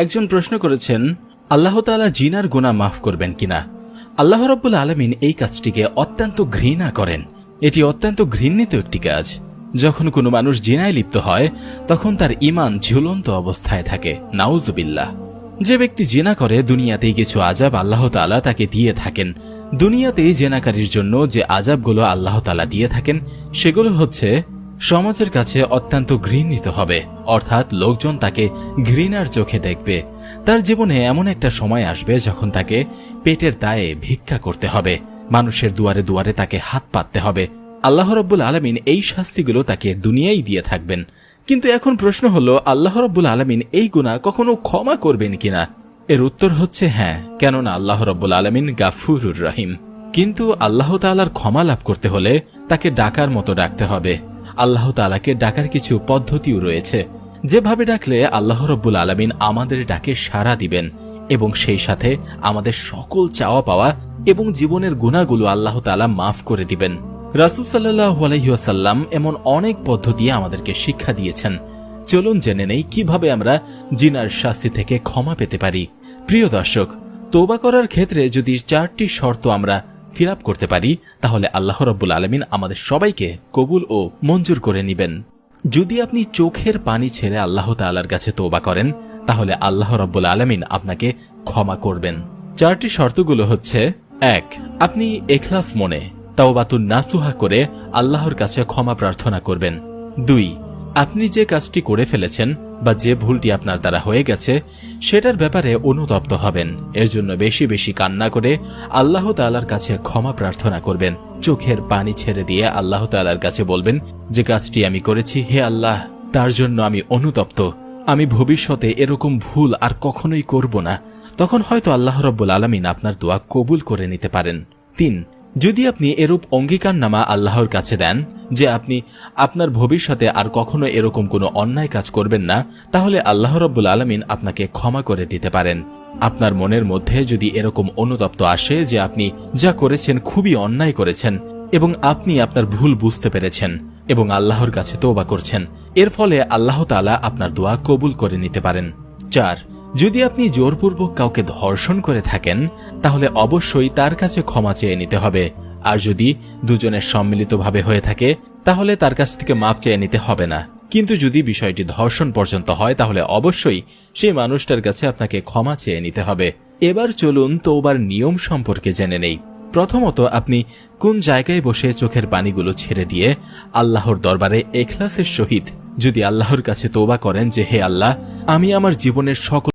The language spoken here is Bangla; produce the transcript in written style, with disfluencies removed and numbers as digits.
একজন প্রশ্ন করেছেন, আল্লাহ তাআলা জিনার গুনাহ মাফ করবেন কিনা। আল্লাহ রাব্বুল আলামিন এই কাজটিকে অত্যন্ত ঘৃণা করেন। এটি অত্যন্ত ঘৃণিত একটি কাজ। যখন কোনো মানুষ জিনায় লিপ্ত হয় তখন তার ঈমান ঝুলন্ত অবস্থায় থাকে, নাউজুবিল্লাহ। যে ব্যক্তি জিনা করে দুনিয়াতেই কিছু আযাব আল্লাহ তাআলা তাকে দিয়ে থাকেন। দুনিয়াতেই জিনাকারীর জন্য যে আযাবগুলো আল্লাহ তাআলা দিয়ে থাকেন সেগুলো হচ্ছে সমাজের কাছে অত্যন্ত ঘৃণিত হবে, অর্থাৎ লোকজন তাকে ঘৃণার চোখে দেখবে। তার জীবনে এমন একটা সময় আসবে যখন তাকে পেটের দায়ে ভিক্ষা করতে হবে, মানুষের দুয়ারে দুয়ারে তাকে হাত পাততে হবে। আল্লাহ রাব্বুল আলামিন এই শাস্তিগুলো তাকে দুনিয়ায় দিয়ে থাকবেন। কিন্তু এখন প্রশ্ন হলো, আল্লাহ রাব্বুল আলামিন এই গুনাহ কখনো ক্ষমা করবেন কিনা। এর উত্তর হচ্ছে হ্যাঁ, কেননা আল্লাহ রাব্বুল আলামিন গাফুরুর রহিম। কিন্তু আল্লাহ তাআলার ক্ষমা লাভ করতে হলে তাকে ডাকার মতো ডাকতে হবে। আল্লাহ তাআলাকে ডাকার কিছু পদ্ধতিও রয়েছে, যেভাবে ডাকলে আল্লাহ রাব্বুল আলামিন আমাদের ডাকে সাড়া দিবেন এবং সেই সাথে আমাদের সকল চাওয়া পাওয়া এবং জীবনের গুনাহগুলো আল্লাহ তাআলা মাফ করে দিবেন। রাসূল সাল্লাল্লাহু আলাইহি ওয়াসাল্লাম এমন অনেক পদ্ধতি আমাদেরকে শিক্ষা দিয়েছেন। চলুন জেনে নেই কিভাবে আমরা জিনার শাস্তি থেকে ক্ষমা পেতে পারি। প্রিয় দর্শক, তওবা করার ক্ষেত্রে যদি 4টি শর্ত আমরা ফিল আপ করতে পারি তাহলে আল্লাহ রাব্বুল আলামিন আমাদের সবাইকে কবুল ও মঞ্জুর করে নেবেন। যদি আপনি চোখের পানি ছেড়ে আল্লাহ তাআলার কাছে তওবা করেন তাহলে আল্লাহ রাব্বুল আলামিন আপনাকে ক্ষমা করবেন। 4টি শর্তগুলো হচ্ছে, 1. আপনি ইখলাস মনে তাওবাতুন নাসুহা করে আল্লাহর কাছে ক্ষমা প্রার্থনা করবেন। 2. আপনি যে কাজটি করে ফেলেছেন বা যে ভুলটি আপনার দ্বারা হয়ে গেছে সেটার ব্যাপারে অনুতপ্ত হবেন। এর জন্য বেশি বেশি কান্না করে আল্লাহ তাআলার কাছে ক্ষমা প্রার্থনা করবেন। চোখের পানি ছেড়ে দিয়ে আল্লাহ তাআলার কাছে বলবেন, যে কাজটি আমি করেছি হে আল্লাহ, তার জন্য আমি অনুতপ্ত। আমি ভবিষ্যতে এরকম ভুল আর কখনোই করব না। তখন হয়তো আল্লাহ রাব্বুল আলামিন আপনার দোয়া কবুল করে নিতে পারেন। 3. যদি আপনি এরূপ অঙ্গীকারনামা আল্লাহর কাছে দেন যে আপনি আপনার ভবিষ্যতে আর কখনো এরকম কোনো অন্যায় কাজ করবেন না, তাহলে আল্লাহ রাব্বুল আলামিন আপনাকে ক্ষমা করে দিতে পারেন। আপনার মনের মধ্যে যদি এরকম অনুতপ্ত আসে যে আপনি যা করেছেন খুবই অন্যায় করেছেন এবং আপনি আপনার ভুল বুঝতে পেরেছেন এবং আল্লাহর কাছে তওবা করছেন, এর ফলে আল্লাহ তাআলা আপনার দোয়া কবুল করে নিতে পারেন। 4. যদি আপনি জোরপূর্বক কাউকে ধর্ষণ করে থাকেন তাহলে অবশ্যই তার কাছে ক্ষমা চেয়ে নিতে হবে। আর যদি দুজনের সম্মিলিতভাবে হয়ে থাকে তাহলে তার কাছ থেকে মাফ চেয়ে নিতে হবে না। কিন্তু যদি বিষয়টি ধর্ষণ পর্যন্ত হয় তাহলে অবশ্যই সেই মানুষটার কাছে আপনাকে ক্ষমা চেয়ে নিতে হবে। এবার চলুন তওবার নিয়ম সম্পর্কে জেনে নেই। প্রথমত, আপনি কোন জায়গায় বসে চোখের পানিগুলো ছেড়ে দিয়ে আল্লাহর দরবারে ইখলাসের সহিত যদি আল্লাহর কাছে তওবা করেন যে হে আল্লাহ, আমি আমার জীবনের সকল